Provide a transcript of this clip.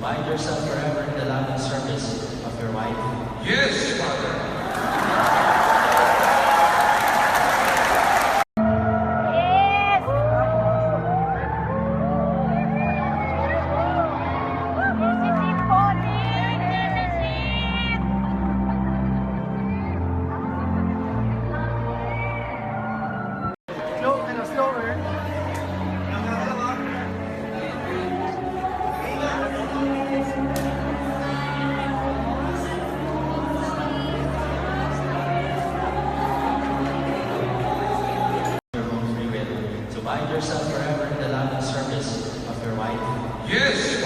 bind yourself forever in the love and service of your wife. Yes, Father. Slower. Your own free will. To bind yourself forever in the love and service of your wife. Yes,